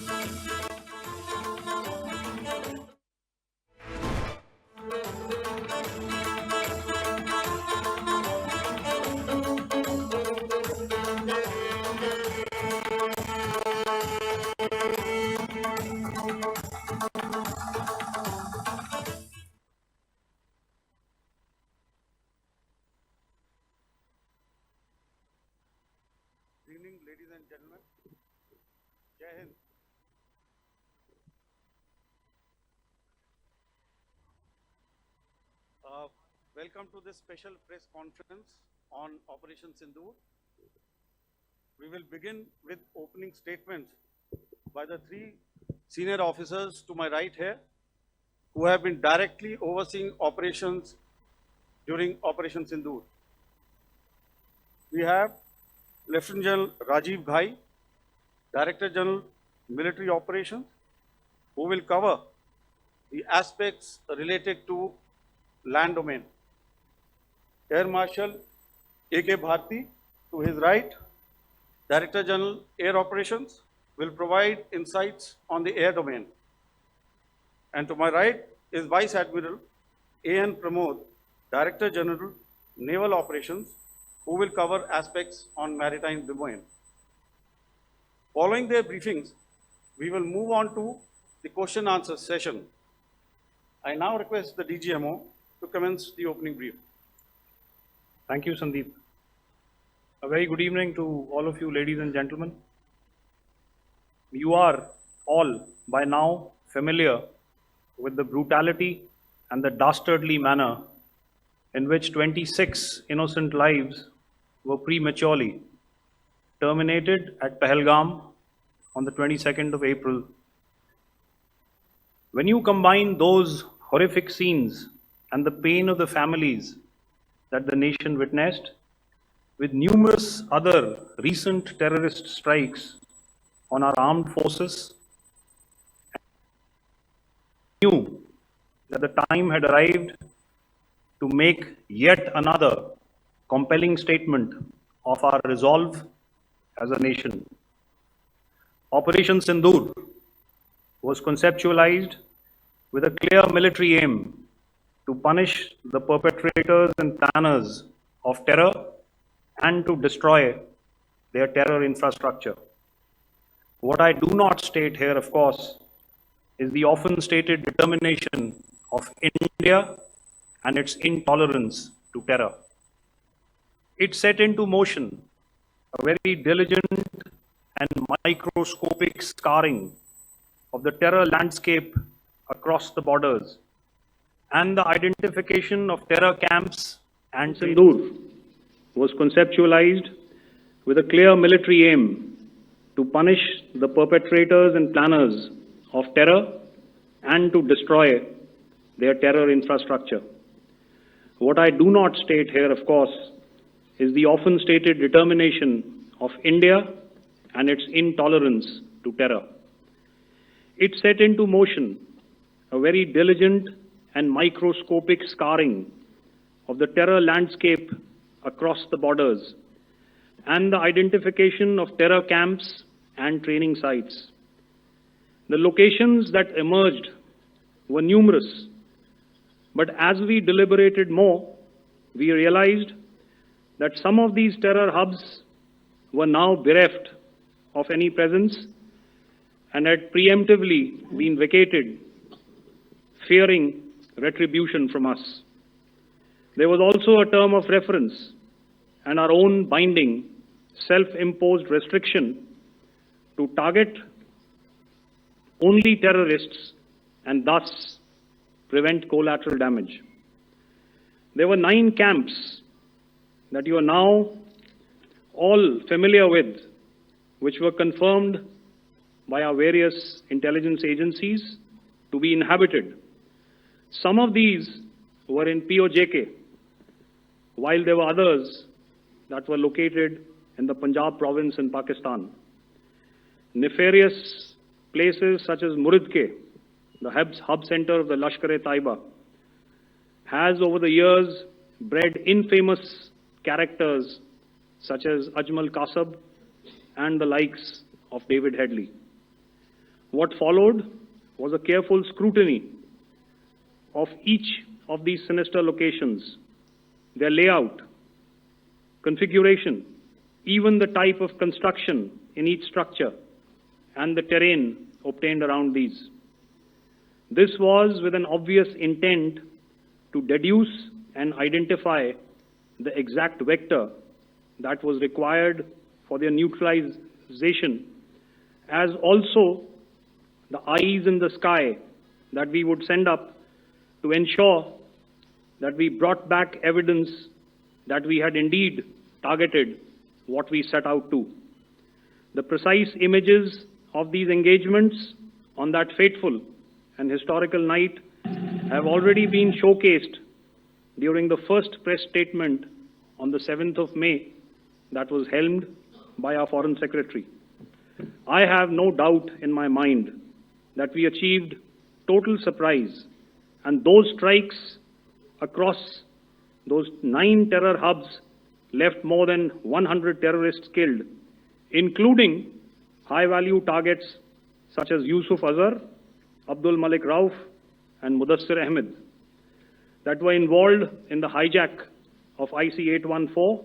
Good evening, ladies and gentlemen. Jai Hind. Welcome to this special press conference on Operation Sindoor. We will begin with opening statements by the three senior officers to my right here, who have been directly overseeing operations during Operation Sindoor. We have Lieutenant General Rajiv Ghai, Director General Military Operations, who will cover the aspects related to land domain. Air Marshal A.K. Bharti, to his right, Director General Air Operations, will provide insights on the air domain. And to my right is Vice Admiral A.N. Pramod, Director General Naval Operations, who will cover aspects on maritime domain. Following their briefings, we will move on to the question answer session. I now request the DGMO to commence the opening brief. Thank you, Sandeep. A very good evening to all of you, ladies and gentlemen. You are all by now familiar with the brutality and the dastardly manner in which 26 innocent lives were prematurely terminated at Pahalgam on the 22nd of April. When you combine those horrific scenes and the pain of the families that the nation witnessed with numerous other recent terrorist strikes on our armed forces, knew that the time had arrived to make yet another compelling statement of our resolve as a nation. Operation Sindoor was conceptualized with a clear military aim to punish the perpetrators and planners of terror and to destroy their terror infrastructure. What I do not state here, of course, is the often stated determination of India and its intolerance to terror. It set into motion a very diligent and microscopic scarring of the terror landscape across the borders and the identification of terror camps and Sindoor was conceptualized with a clear military aim to punish the perpetrators and planners of terror and to destroy their terror infrastructure. What I do not state here, of course, is the often stated determination of India and its intolerance to terror. It set into motion a very diligent and microscopic scarring of the terror landscape across the borders and the identification of terror camps and training sites. The locations that emerged were numerous, but as we deliberated more, we realized that some of these terror hubs were now bereft of any presence and had preemptively been vacated, fearing retribution from us. There was also a term of reference and our own binding, self-imposed restriction to target only terrorists and thus prevent collateral damage. There were 9 camps that you are now all familiar with, which were confirmed by our various intelligence agencies to be inhabited. Some of these were in POJK, while there were others that were located in the Punjab province in Pakistan. Nefarious places such as Muridke, the hub center of the Lashkar-e-Taiba, has over the years bred infamous characters such as Ajmal Kasab and the likes of David Headley. What followed was a careful scrutiny of each of these sinister locations, their layout, configuration, even the type of construction in each structure, and the terrain obtained around these. This was with an obvious intent to deduce and identify the exact vector that was required for their neutralization, as also the eyes in the sky that we would send up to ensure that we brought back evidence that we had indeed targeted what we set out to. The precise images of these engagements on that fateful and historical night have already been showcased during the first press statement on the 7th of May that was helmed by our Foreign Secretary. I have no doubt in my mind that we achieved total surprise, and those strikes across those 9 terror hubs left more than 100 terrorists killed, including high-value targets such as Yusuf Azhar, Abdul Malik Rauf, and Mudassir Ahmed, that were involved in the hijack of IC-814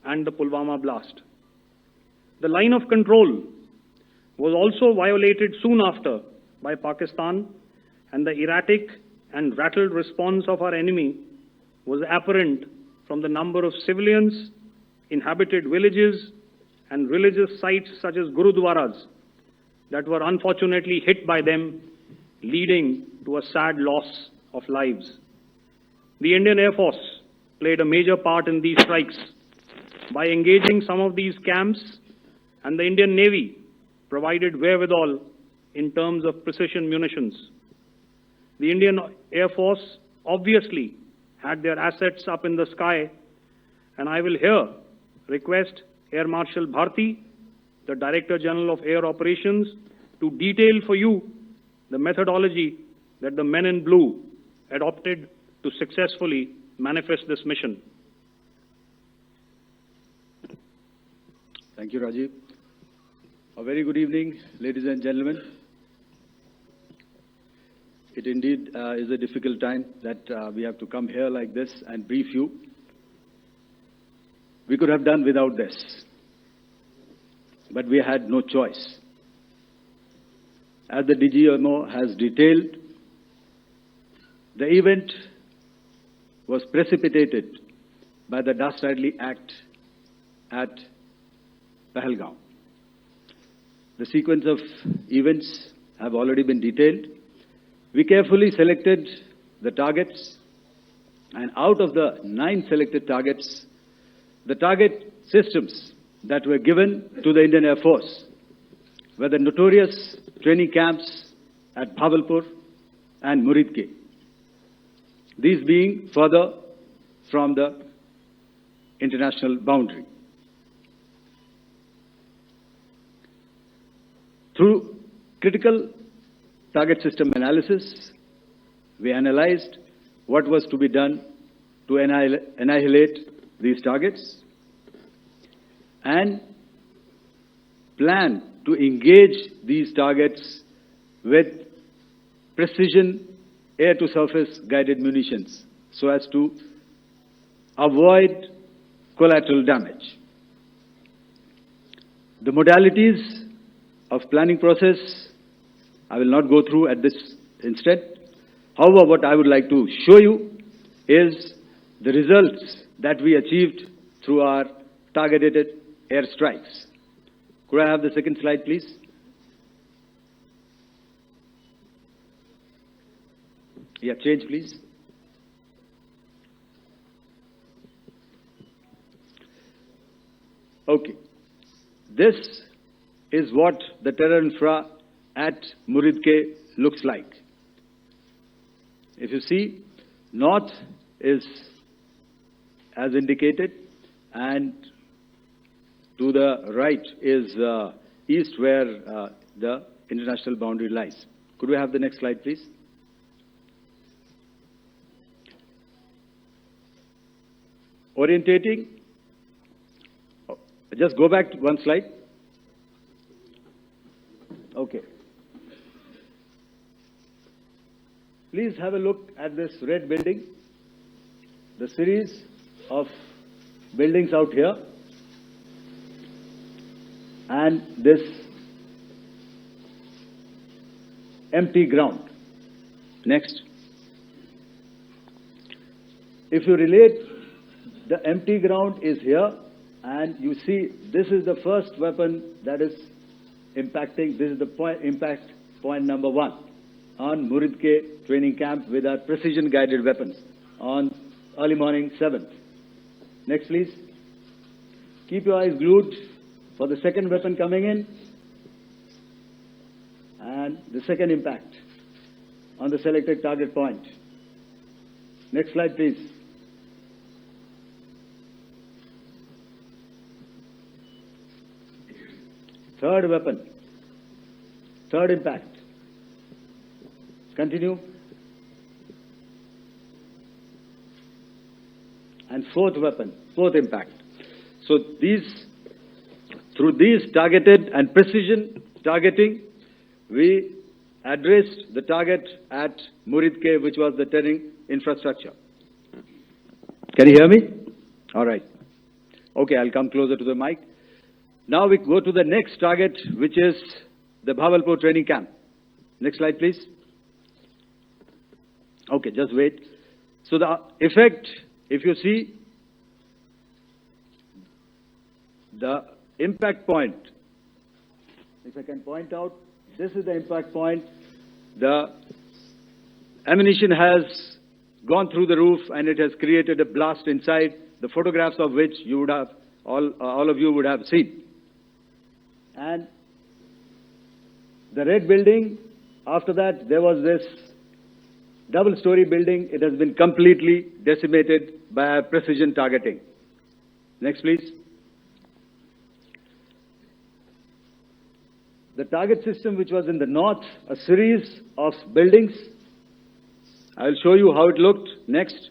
and the Pulwama blast. The line of control was also violated soon after by Pakistan, and the erratic and rattled response of our enemy was apparent from the number of civilians, inhabited villages, and religious sites such as Gurudwaras that were unfortunately hit by them, leading to a sad loss of lives. The Indian Air Force played a major part in these strikes by engaging some of these camps, and the Indian Navy provided wherewithal in terms of precision munitions. The Indian Air Force obviously had their assets up in the sky, and I will here request Air Marshal Bharti, the Director General of Air Operations, to detail for you the methodology that the men in blue adopted to successfully manifest this mission. Thank you, Rajiv. A very good evening, ladies and gentlemen. It indeed is a difficult time that we have to come here like this and brief you. We could have done without this, but we had no choice. As the DGMO has detailed, the event was precipitated by the dastardly act at Pahalgaon. The sequence of events have already been detailed. We carefully selected the targets, and out of the 9 selected targets, the target systems that were given to the Indian Air Force were the notorious training camps at Bhavalpur and Muridke, these being further from the international boundary. Through critical target system analysis, we analyzed what was to be done to annihilate these targets and plan to engage these targets with precision air-to-surface guided munitions so as to avoid collateral damage. The modalities of planning process I will not go through at this instant. However, what I would like to show you is the results that we achieved through our targeted airstrikes. Could I have the second slide, please? Yeah, change, please. Okay. This is what the terror infra at Muridke looks like. If you see, north is as indicated, and to the right is east, where the international boundary lies. Could we have the next slide, please? Orientating. Just go back one slide. Okay. Please have a look at this red building, the series of buildings out here, and this empty ground. Next. If you relate, the empty ground is here, and you see this is the first weapon that is impacting. This is the impact point number 1 on Muridke training camp with our precision guided weapons on early morning 7th. Next, please. Keep your eyes glued for the second weapon coming in and the second impact on the selected target point. Next slide, please. Third weapon, third impact. Continue. And fourth weapon, fourth impact. So through these targeted and precision targeting, we addressed the target at Muridke, which was the training infrastructure. Can you hear me? All right. Okay, I'll come closer to the mic. Now we go to the next target, which is the Bhavalpur training camp. Next slide, please. Okay, just wait. So the effect, if you see, the impact point, if I can point out, this is the impact point. The ammunition has gone through the roof and it has created a blast inside, the photographs of which you would have, all of you would have seen. And the red building, after that, there was this double-story building. It has been completely decimated by precision targeting. Next, please. The target system, which was in the north, a series of buildings. I'll show you how it looked. Next.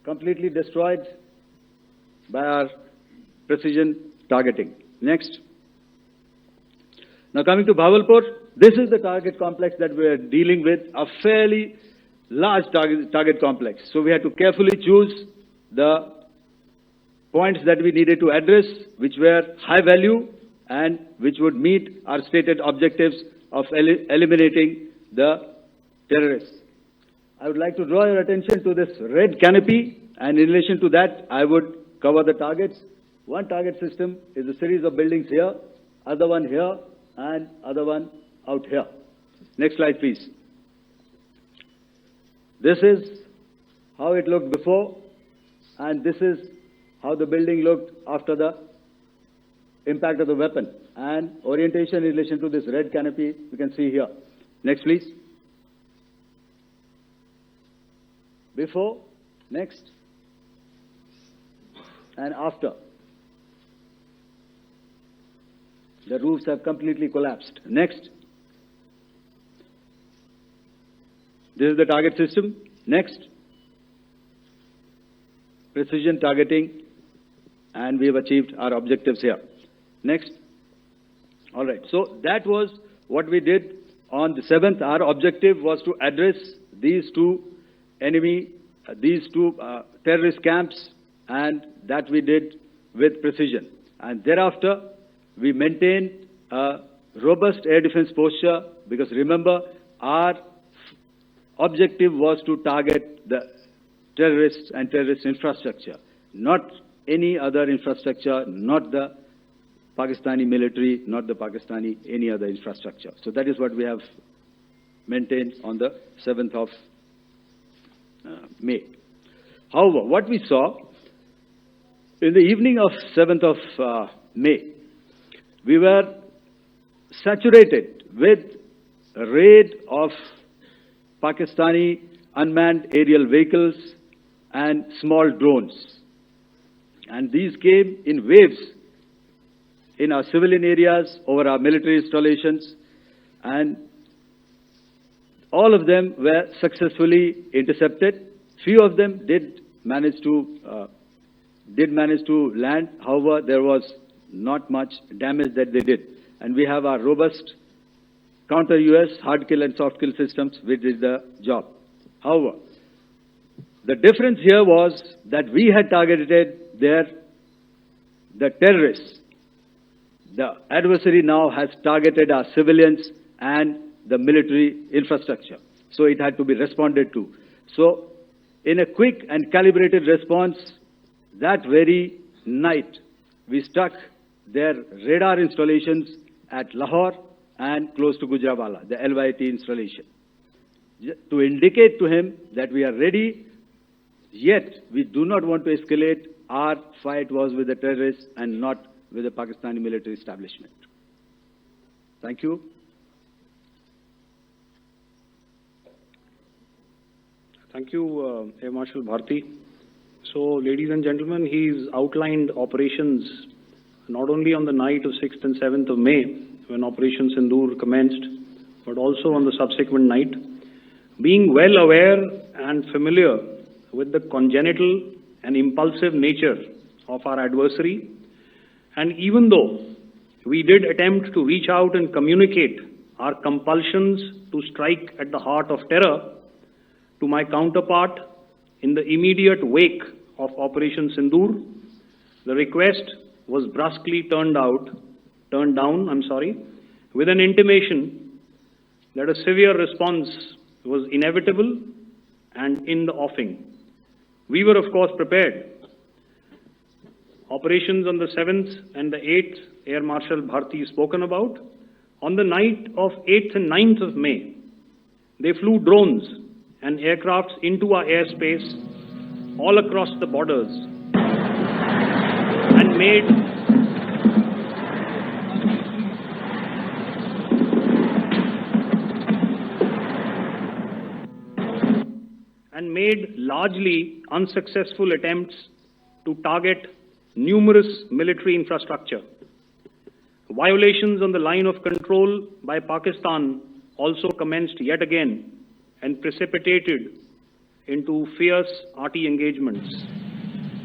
Completely destroyed by our precision targeting. Next. Now coming to Bhavalpur, this is the target complex that we are dealing with, a fairly large target complex. So we had to carefully choose the points that we needed to address, which were high value and which would meet our stated objectives of eliminating the terrorists. I would like to draw your attention to this red canopy, and in relation to that, I would cover the targets. One target system is a series of buildings here, other one here, and other one out here. Next slide, please. This is how it looked before, and this is how the building looked after the impact of the weapon. And orientation in relation to this red canopy, you can see here. Next, please. Before, next, and after. The roofs have completely collapsed. Next. This is the target system. Next. Precision targeting, and we have achieved our objectives here. Next. All right. So that was what we did on the 7th. Our objective was to address these two terrorist camps, and that we did with precision. And thereafter, we maintained a robust air defense posture, because remember, our objective was to target the terrorists and terrorist infrastructure, not any other infrastructure, not the Pakistani military, not the Pakistani any other infrastructure. So that is what we have maintained on the 7th of May. However, what we saw in the evening of 7th of May, we were saturated with a raid of Pakistani unmanned aerial vehicles and small drones. And these came in waves in our civilian areas, over our military installations, and all of them were successfully intercepted. Few of them did manage to land. However, there was not much damage that they did. And we have our robust counter-US, hard kill and soft kill systems, which did the job. However, the difference here was that we had targeted the terrorists. The adversary now has targeted our civilians and the military infrastructure. So it had to be responded to. So in a quick and calibrated response, that very night, we struck their radar installations at Lahore and close to Gujranwala, the LYT installation, to indicate to him that we are ready, yet we do not want to escalate. Our fight was with the terrorists and not with the Pakistani military establishment. Thank you. Thank you, Air Marshal Bharti. So, ladies and gentlemen, he's outlined operations not only on the night of 6th and 7th of May, when Operation Sindoor commenced, but also on the subsequent night. Being well aware and familiar with the congenital and impulsive nature of our adversary, and even though we did attempt to reach out and communicate our compulsions to strike at the heart of terror to my counterpart in the immediate wake of Operation Sindoor, the request was brusquely turned down, with an intimation that a severe response was inevitable and in the offing. We were, of course, prepared. Operations on the 7th and the 8th, Air Marshal Bharti spoken about. On the night of 8th and 9th of May, they flew drones and aircrafts into our airspace all across the borders and made largely unsuccessful attempts to target numerous military infrastructure. Violations on the line of control by Pakistan also commenced yet again and precipitated into fierce arty engagements.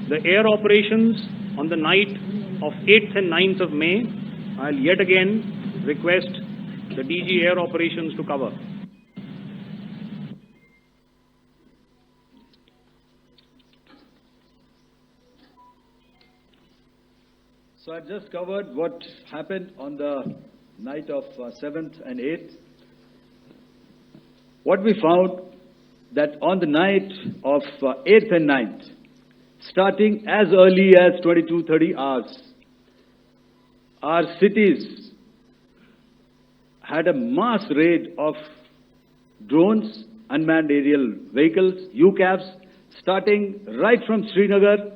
The air operations on the night of 8th and 9th of May, I'll yet again request the DG Air Operations to cover. So I just covered what happened on the night of 7th and 8th. What we found that on the night of 8th and 9th, starting as early as 22:30 hours, our cities had a mass raid of drones, unmanned aerial vehicles, UCAVs, starting right from Srinagar,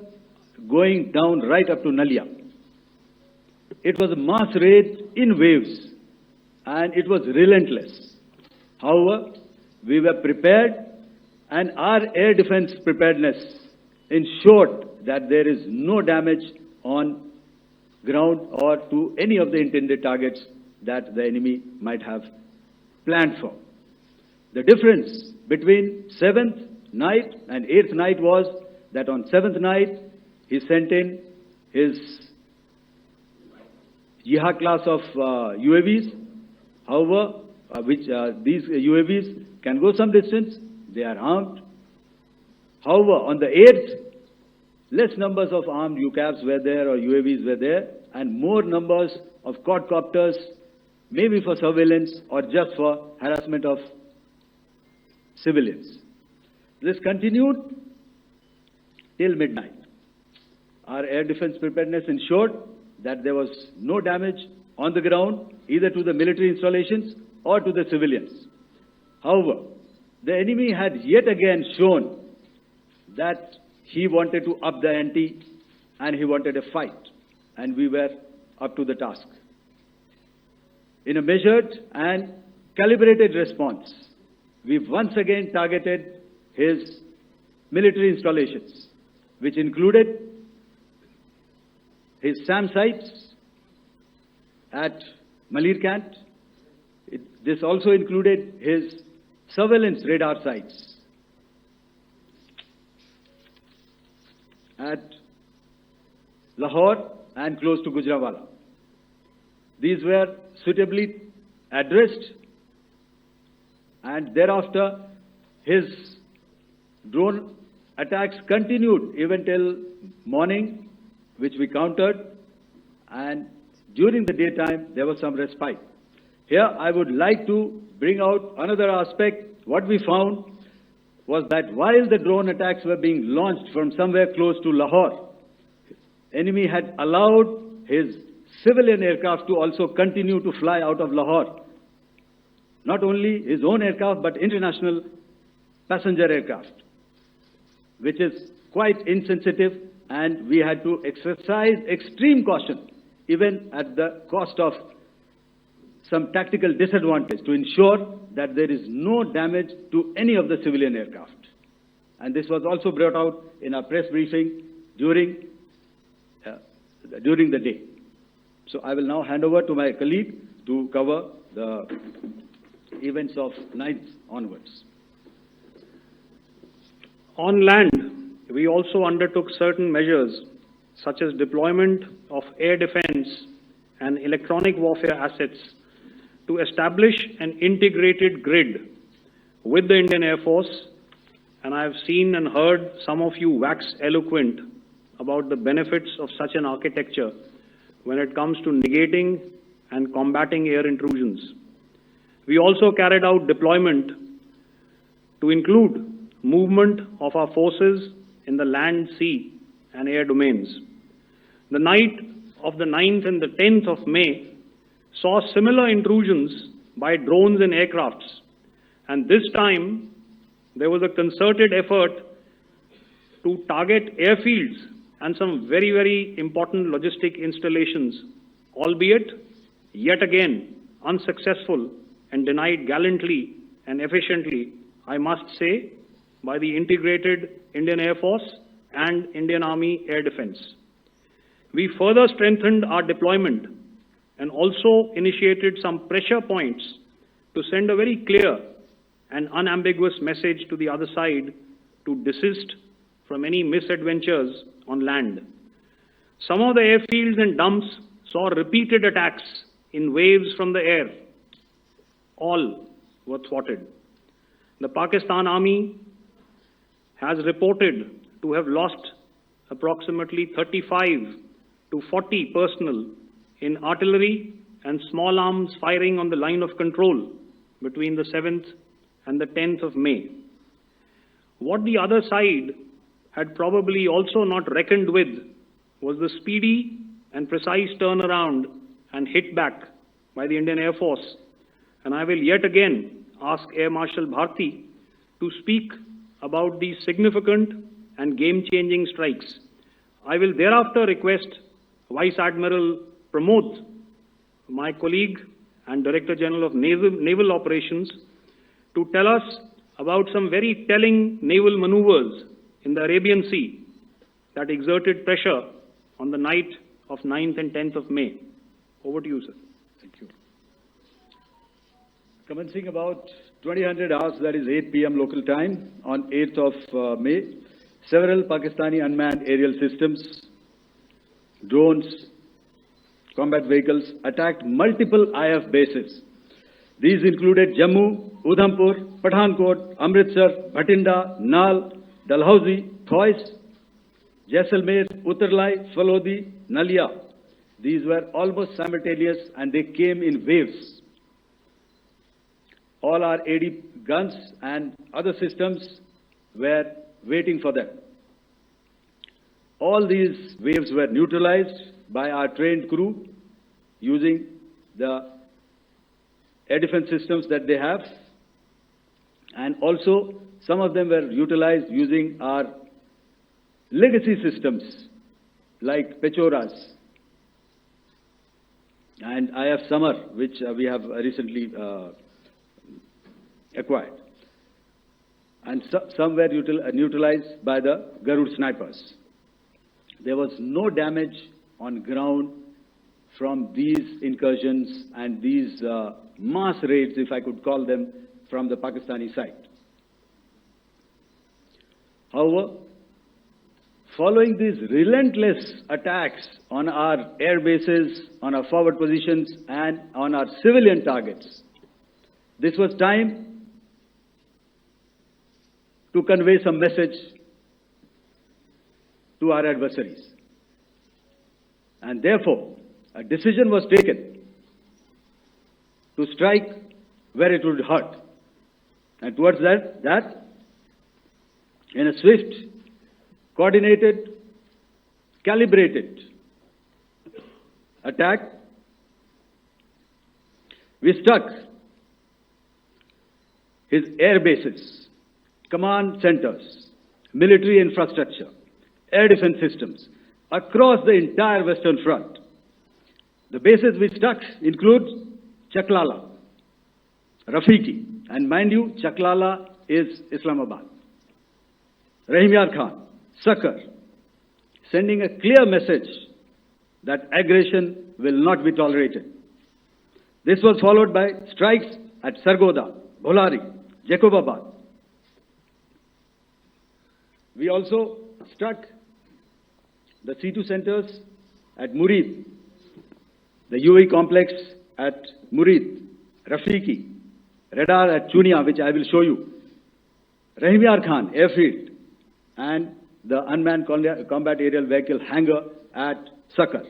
going down right up to Nalia. It was a mass raid in waves, and it was relentless. However, we were prepared, and our air defense preparedness ensured that there is no damage on ground or to any of the intended targets that the enemy might have planned for. The difference between 7th night and 8th night was that on 7th night, he sent in his Jihad class of UAVs, however, these UAVs can go some distance, they are armed. However, on the 8th, less numbers of armed UCAVs were there or UAVs were there, and more numbers of quadcopters, maybe for surveillance or just for harassment of civilians. This continued till midnight. Our air defense preparedness ensured that there was no damage on the ground, either to the military installations or to the civilians. However, the enemy had yet again shown that he wanted to up the ante and he wanted a fight, and we were up to the task. In a measured and calibrated response, we once again targeted his military installations, which included his SAM sites at Malirkant. This also included his surveillance radar sites at Lahore and close to Gujranwala. These were suitably addressed and thereafter his drone attacks continued even till morning, which we countered, and during the daytime there was some respite. Here I would like to bring out another aspect. What we found was that while the drone attacks were being launched from somewhere close to Lahore, enemy had allowed his civilian aircraft to also continue to fly out of Lahore. Not only his own aircraft, but international passenger aircraft, which is quite insensitive, and we had to exercise extreme caution, even at the cost of some tactical disadvantage, to ensure that there is no damage to any of the civilian aircraft. And this was also brought out in our press briefing during the day. So I will now hand over to my colleague to cover the events of 9th onwards. On land, we also undertook certain measures such as deployment of air defense and electronic warfare assets to establish an integrated grid with the Indian Air Force, and I have seen and heard some of you wax eloquent about the benefits of such an architecture when it comes to negating and combating air intrusions. We also carried out deployment to include movement of our forces in the land, sea, and air domains. The night of the 9th and the 10th of May saw similar intrusions by drones and aircrafts, and this time there was a concerted effort to target airfields and some very, very important logistic installations, albeit yet again unsuccessful and denied gallantly and efficiently, I must say, by the integrated Indian Air Force and Indian Army Air Defense. We further strengthened our deployment and also initiated some pressure points to send a very clear and unambiguous message to the other side to desist from any misadventures on land. Some of the airfields and dumps saw repeated attacks in waves from the air. All were thwarted. The Pakistan Army has reported to have lost approximately 35 to 40 personnel in artillery and small arms firing on the line of control between the 7th and the 10th of May. What the other side had probably also not reckoned with was the speedy and precise turnaround and hit back by the Indian Air Force. And I will yet again ask Air Marshal Bharti to speak about these significant and game-changing strikes. I will thereafter request Vice Admiral Pramod, my colleague and Director General of Naval Operations, to tell us about some very telling naval maneuvers in the Arabian Sea that exerted pressure on the night of 9th and 10th of May. Over to you, sir. Thank you. Commencing about 2000 hours, that is 8 p.m. local time, on 8th of May, several Pakistani unmanned aerial systems, drones, combat vehicles attacked multiple IF bases. These included Jammu, Udhampur, Pathankot, Amritsar, Bhatinda, Nal, Dalhousie, Thois, Jaisalmer, Uttarlai, Falodi, Nalia. These were almost simultaneous and they came in waves. All our AD guns and other systems were waiting for them. All these waves were neutralized by our trained crew using the air defense systems that they have, and also some of them were utilized using our legacy systems like Pechoras and IF Summer, which we have recently acquired. And some were neutralized by the Garud snipers. There was no damage on ground from these incursions and these mass raids, if I could call them, from the Pakistani side. However, following these relentless attacks on our air bases, on our forward positions, and on our civilian targets, this was time to convey some message to our adversaries. And therefore, a decision was taken to strike where it would hurt. And towards that, in a swift, coordinated, calibrated attack, we struck his air bases, command centers, military infrastructure, air defense systems across the entire Western Front. The bases we struck include Chaklala, Rafiki, and mind you, Chaklala is Islamabad. Rahim Yar Khan, Sakar, sending a clear message that aggression will not be tolerated. This was followed by strikes at Sargoda, Bholari, Jacobabad. We also struck the C2 centers at Murid, the UAE complex at Murid, Rafiki, radar at Chunia, which I will show you, Rahim Yar Khan airfield, and the unmanned combat aerial vehicle hangar at Sakar.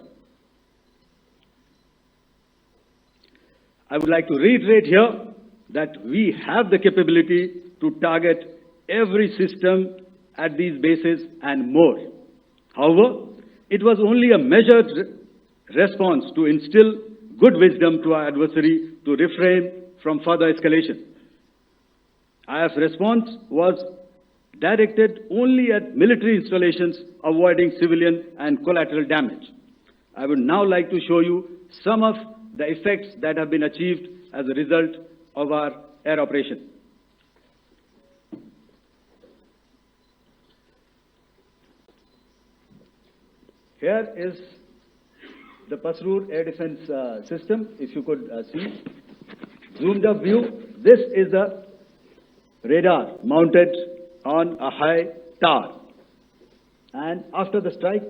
I would like to reiterate here that we have the capability to target every system at these bases and more. However, it was only a measured response to instill good wisdom to our adversary to refrain from further escalation. IF's response was directed only at military installations, avoiding civilian and collateral damage. I would now like to show you some of the effects that have been achieved as a result of our air operation. Here is the Pasrur air defense system, if you could see. Zoomed up view, this is the radar mounted on a high tower. And after the strike,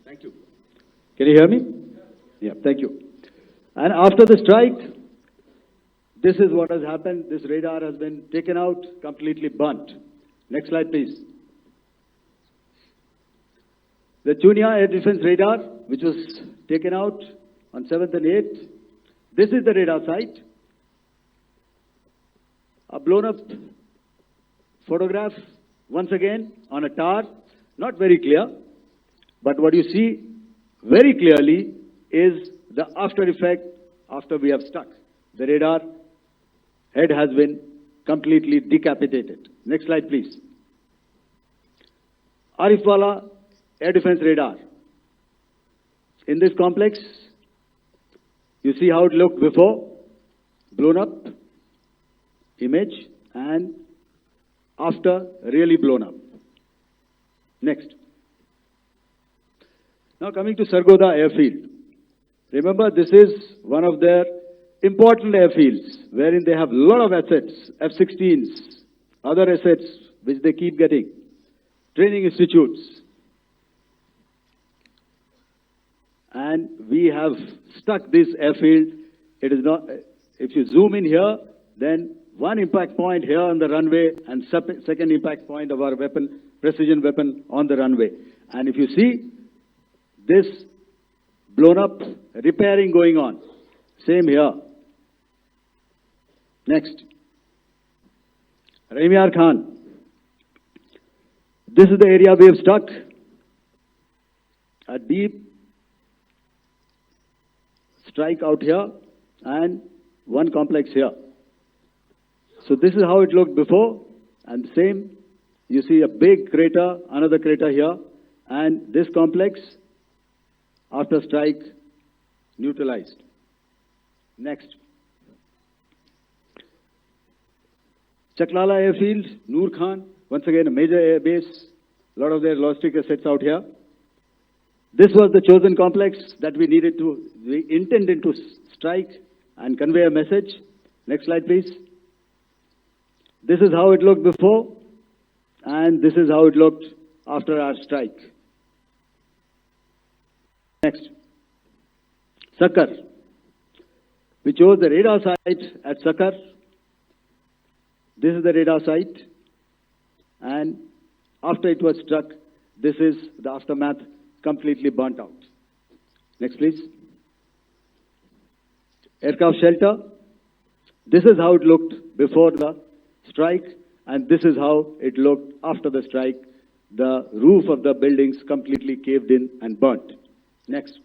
thank you. Can you hear me? Yeah, thank you. And after the strike, this is what has happened. This radar has been taken out, completely burnt. Next slide, please. The Chunia air defense radar, which was taken out on 7th and 8th. This is the radar site. A blown up photograph, once again, on a tower. Not very clear, but what you see very clearly is the after effect after we have struck. The radar head has been completely decapitated. Next slide, please. Arifwala air defense radar. In this complex, you see how it looked before, blown up image, and after really blown up. Next. Now coming to Sargoda airfield. Remember, this is one of their important airfields wherein they have a lot of assets, F-16s, other assets which they keep getting, training institutes. And we have stuck this airfield. It is not, if you zoom in here, then one impact point here on the runway and second impact point of our weapon, precision weapon on the runway. And if you see, this blown up, repairing going on. Same here. Next. Rahim Yar Khan. This is the area we have struck. A deep strike out here and one complex here. So this is how it looked before, and same, you see a big crater, another crater here, and this complex, after strike, neutralized. Next. Chaklala airfield, Noor Khan, once again a major air base, a lot of their logistic assets out here. This was the chosen complex that we intended to strike and convey a message. Next slide, please. This is how it looked before, and this is how it looked after our strike. Next, Sakar. We chose the radar site at Sakar. This is the radar site. And after it was struck, this is the aftermath, completely burnt out. Next, please. Aircraft shelter. This is how it looked before the strike, and this is how it looked after the strike. The roof of the buildings completely caved in and burnt. Next.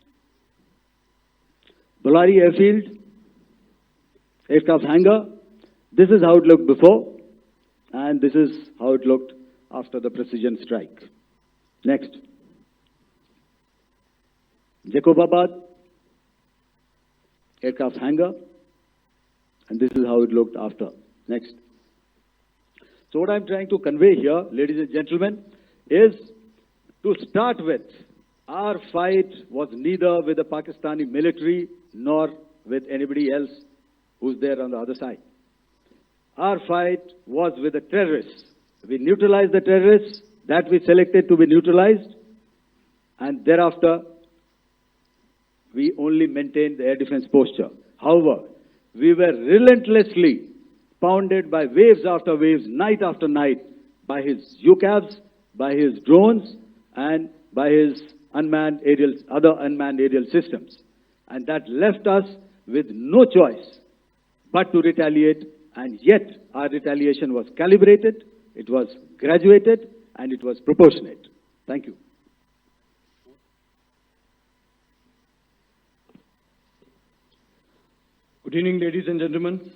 Bolari Airfield. Aircraft hangar. This is how it looked before, and this is how it looked after the precision strike. Next. Jacobabad. Aircraft hangar, and this is how it looked after. Next. So what I'm trying to convey here, ladies and gentlemen, is to start with, our fight was neither with the Pakistani military nor with anybody else who's there on the other side. Our fight was with the terrorists. We neutralized the terrorists that we selected to be neutralized, and thereafter we only maintained the air defense posture. However, we were relentlessly pounded by waves after waves, night after night, by his UCAVs, by his drones, and by his other unmanned aerial systems. And that left us with no choice but to retaliate, and yet our retaliation was calibrated, it was graduated, and it was proportionate. Thank you. Good evening, ladies and gentlemen.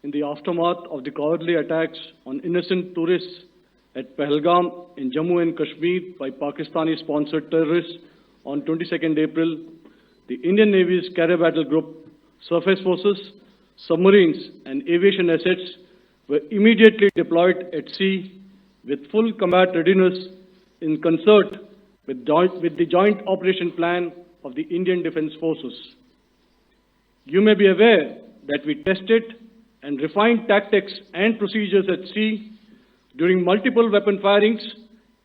In the aftermath of the cowardly attacks on innocent tourists at Pahalgam in Jammu and Kashmir by Pakistani-sponsored terrorists on 22nd April, the Indian Navy's Carrier Battle Group, surface forces, submarines, and aviation assets were immediately deployed at sea with full combat readiness in concert with the joint operation plan of the Indian Defence Forces. You may be aware that we tested and refined tactics and procedures at sea during multiple weapon firings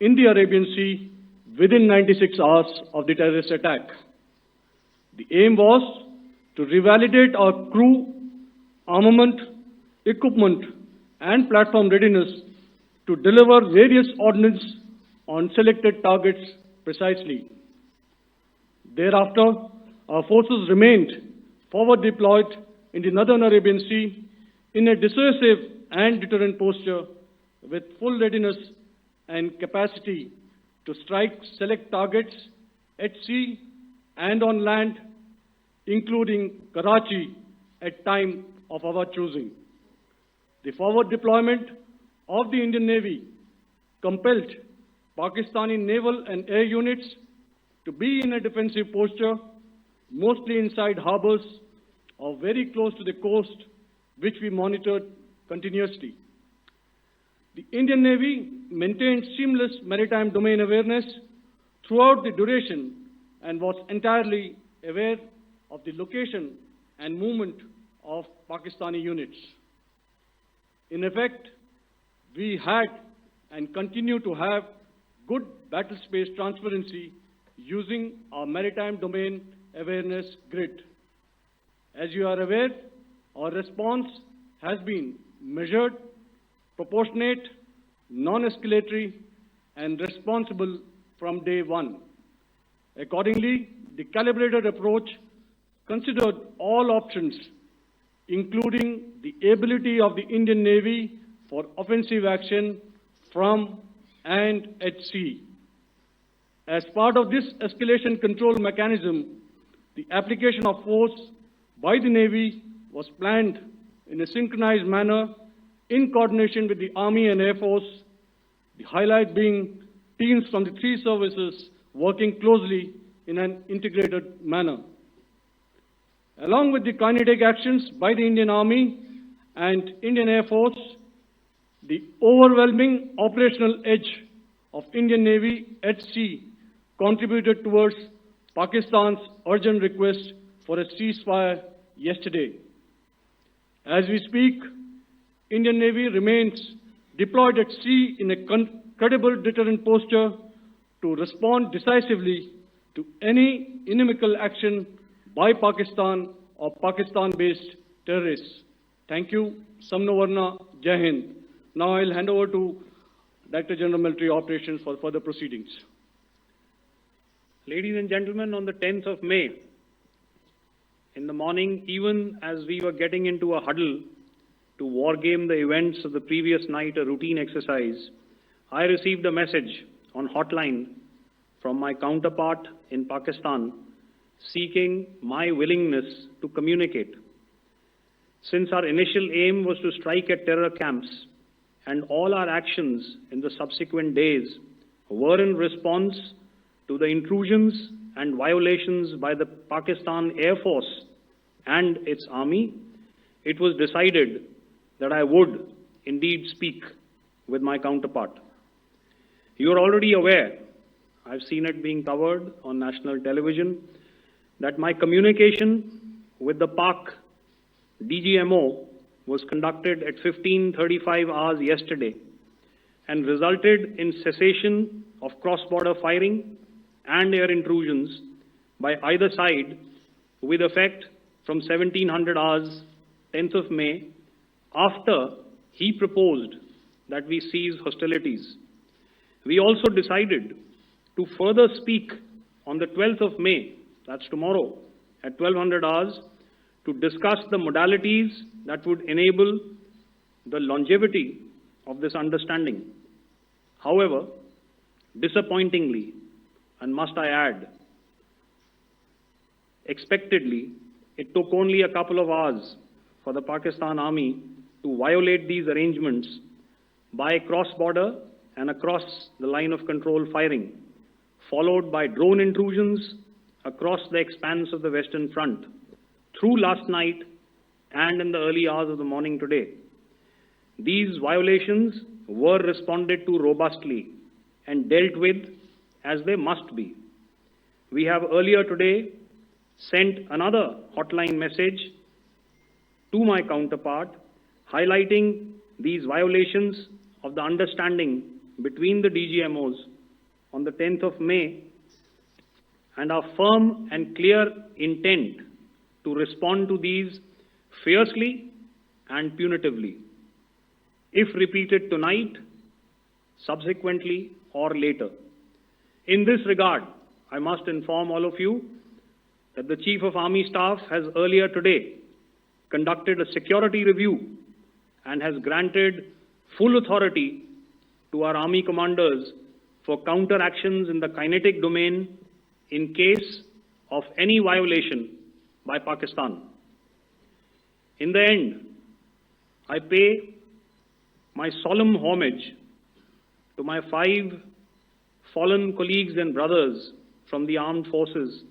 in the Arabian Sea within 96 hours of the terrorist attack. The aim was to revalidate our crew, armament, equipment, and platform readiness to deliver various ordnance on selected targets precisely. Thereafter, our forces remained forward deployed in the Northern Arabian Sea in a dissuasive and deterrent posture with full readiness and capacity to strike select targets at sea and on land, including Karachi at time of our choosing. The forward deployment of the Indian Navy compelled Pakistani naval and air units to be in a defensive posture, mostly inside harbors or very close to the coast, which we monitored continuously. The Indian Navy maintained seamless maritime domain awareness throughout the duration and was entirely aware of the location and movement of Pakistani units. In effect, we had and continue to have good battle space transparency using our maritime domain awareness grid. As you are aware, our response has been measured, proportionate, non-escalatory, and responsible from day one. Accordingly, the calibrated approach considered all options, including the ability of the Indian Navy for offensive action from and at sea. As part of this escalation control mechanism, the application of force by the Navy was planned in a synchronized manner in coordination with the Army and Air Force, the highlight being teams from the three services working closely in an integrated manner. Along with the kinetic actions by the Indian Army and Indian Air Force, the overwhelming operational edge of Indian Navy at sea contributed towards Pakistan's urgent request for a ceasefire yesterday. As we speak, Indian Navy remains deployed at sea in a credible deterrent posture to respond decisively to any inimical action by Pakistan or Pakistan-based terrorists. Thank you. Samno Varna, Jai Hind. Now I'll hand over to Director General Military Operations for further proceedings. Ladies and gentlemen, on the 10th of May, in the morning, even as we were getting into a huddle to wargame the events of the previous night, a routine exercise, I received a message on hotline from my counterpart in Pakistan seeking my willingness to communicate. Since our initial aim was to strike at terror camps, and all our actions in the subsequent days were in response to the intrusions and violations by the Pakistan Air Force and its army, it was decided that I would indeed speak with my counterpart. You are already aware, I've seen it being covered on national television, that my communication with the Pak DGMO was conducted at 15:35 hours yesterday and resulted in cessation of cross-border firing and air intrusions by either side with effect from 1700 hours, 10th of May, after he proposed that we cease hostilities. We also decided to further speak on the 12th of May, that's tomorrow, at 1200 hours, to discuss the modalities that would enable the longevity of this understanding. However, disappointingly, and must I add, expectedly, it took only a couple of hours for the Pakistan Army to violate these arrangements by cross-border and across the line of control firing, followed by drone intrusions across the expanse of the Western Front, through last night and in the early hours of the morning today. These violations were responded to robustly and dealt with as they must be. We have earlier today sent another hotline message to my counterpart highlighting these violations of the understanding between the DGMOs on the 10th of May and our firm and clear intent to respond to these fiercely and punitively, if repeated tonight, subsequently, or later. In this regard, I must inform all of you that the Chief of Army Staff has earlier today conducted a security review and has granted full authority to our Army commanders for counter-actions in the kinetic domain in case of any violation by Pakistan. In the end, I pay my solemn homage to my 5 fallen colleagues and brothers from the armed forces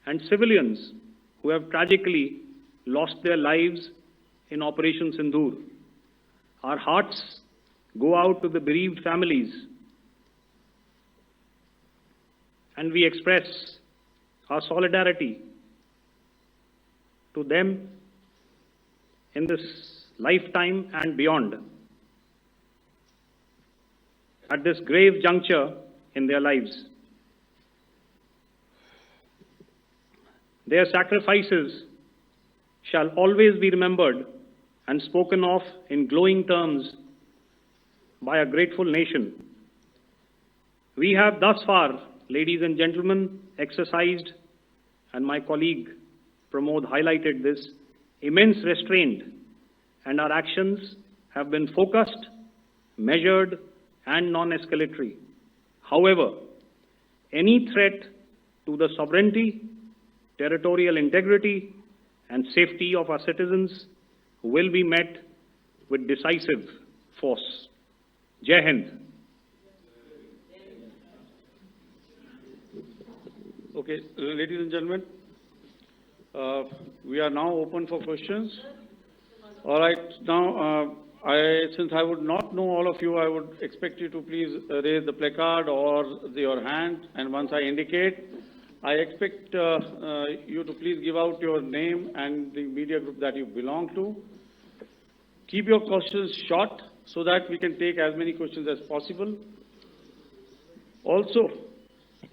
and civilians who have tragically lost their lives in Operation Sindoor. Our hearts go out to the bereaved families, and we express our solidarity to them in this lifetime and beyond, at this grave juncture in their lives. Their sacrifices shall always be remembered and spoken of in glowing terms by a grateful nation. We have thus far, ladies and gentlemen, exercised, and my colleague Pramod highlighted this, immense restraint, and our actions have been focused, measured, and non-escalatory. However, any threat to the sovereignty, territorial integrity, and safety of our citizens will be met with decisive force. Jai Hind. Okay, ladies and gentlemen, we are now open for questions. All right, now, since I would not know all of you, I would expect you to please raise the placard or your hand, and once I indicate, I expect you to please give out your name and the media group that you belong to. Keep your questions short so that we can take as many questions as possible. Also,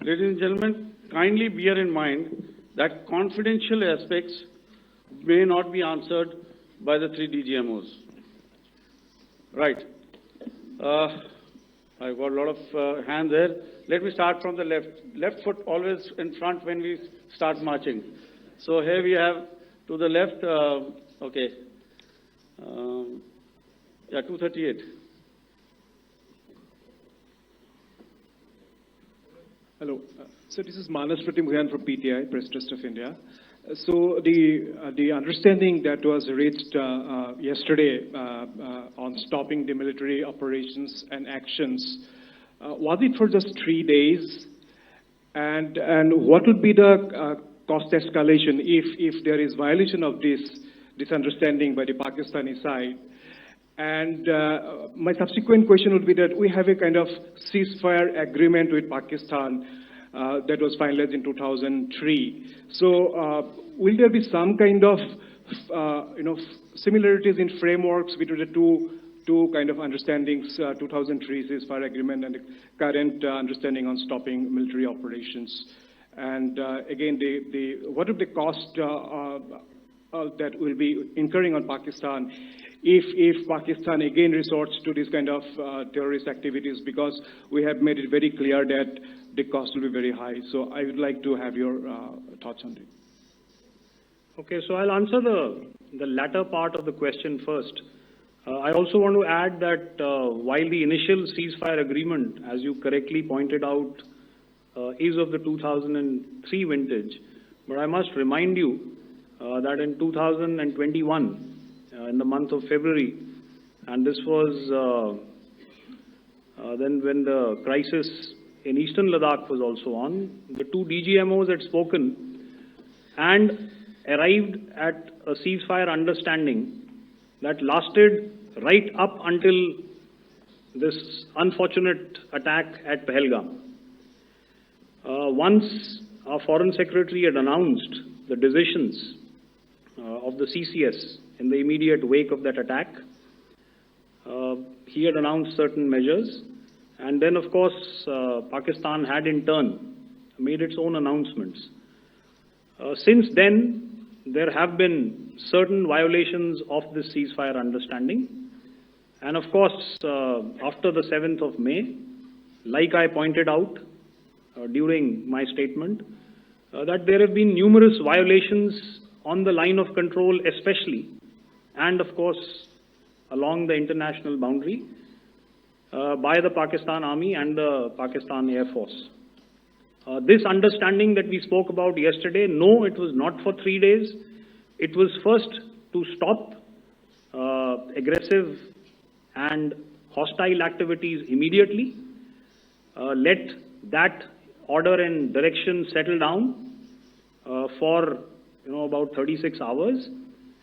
ladies and gentlemen, kindly bear in mind that confidential aspects may not be answered by the three DGMOs. Right. I've got a lot of hands there. Let me start from the left. Left foot always in front when we start marching. So here we have to the left, okay. Yeah, 238. Hello. So this is Manas Pratimugyan from PTI, Press Trust of India. So the understanding that was reached yesterday on stopping the military operations and actions, was it for just 3 days? And what would be the cost escalation if there is violation of this understanding by the Pakistani side? And my subsequent question would be that we have a kind of ceasefire agreement with Pakistan that was finalized in 2003. So will there be some kind of similarities in frameworks between the two kind of understandings, 2003 ceasefire agreement and the current understanding on stopping military operations? And again, what would the cost that will be incurring on Pakistan if Pakistan again resorts to this kind of terrorist activities, because we have made it very clear that the cost will be very high. So I would like to have your thoughts on it. Okay, so I'll answer the latter part of the question first. I also want to add that while the initial ceasefire agreement, as you correctly pointed out, is of the 2003 vintage, but I must remind you that in 2021, in the month of February, and this was then when the crisis in eastern Ladakh was also on, the two DGMOs had spoken and arrived at a ceasefire understanding that lasted right up until this unfortunate attack at Pahalgam. Once our Foreign Secretary had announced the decisions of the CCS in the immediate wake of that attack, he had announced certain measures, and then of course Pakistan had in turn made its own announcements. Since then, there have been certain violations of this ceasefire understanding, and of course after the 7th of May, like I pointed out during my statement, that there have been numerous violations on the line of control especially, and of course along the international boundary by the Pakistan Army and the Pakistan Air Force. This understanding that we spoke about yesterday, no, it was not for 3 days. It was first to stop aggressive and hostile activities immediately, let that order and direction settle down for about 36 hours,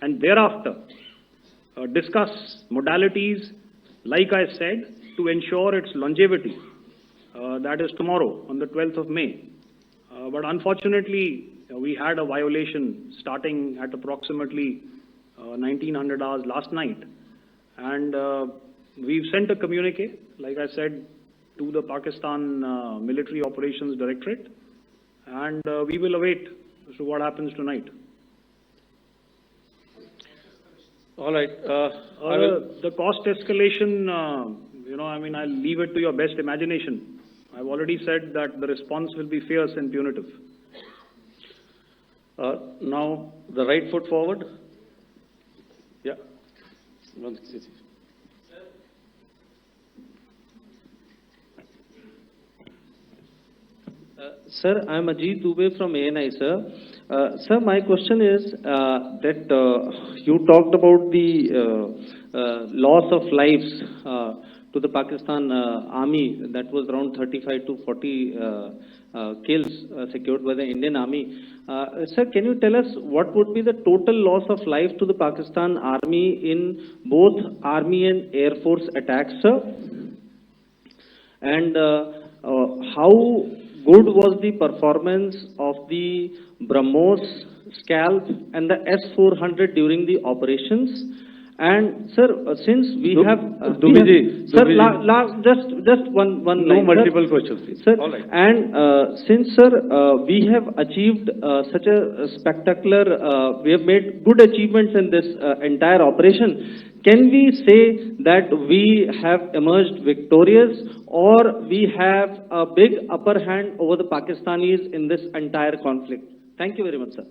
and thereafter discuss modalities, like I said, to ensure its longevity. That is tomorrow, on the 12th of May. But unfortunately, we had a violation starting at approximately 1900 hours last night. And we've sent a communique, like I said, to the Pakistan Military Operations Directorate. And we will await as to what happens tonight. All right. The cost escalation, I'll leave it to your best imagination. I've already said that the response will be fierce and punitive. Now, the right foot forward. Yeah. Sir, I am Ajit Dubey from ANI, sir. Sir, my question is that you talked about the loss of lives to the Pakistan Army, that was around 35 to 40 kills secured by the Indian Army. Sir, can you tell us what would be the total loss of life to the Pakistan Army in both Army and Air Force attacks, sir? And how good was the performance of the BrahMos, Scalp and the S-400 during the operations? And sir, since we have, sir, just one No line, multiple sir. questions, please. Sir, All right. and since sir, we have achieved such a spectacular, we have made good achievements in this entire operation. Can we say that we have emerged victorious, or we have a big upper hand over the Pakistanis in this entire conflict? Thank you very much, sir.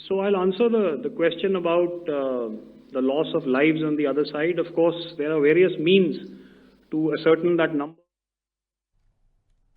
So I'll answer the question about the loss of lives on the other side. Of course, there are various means to ascertain that number.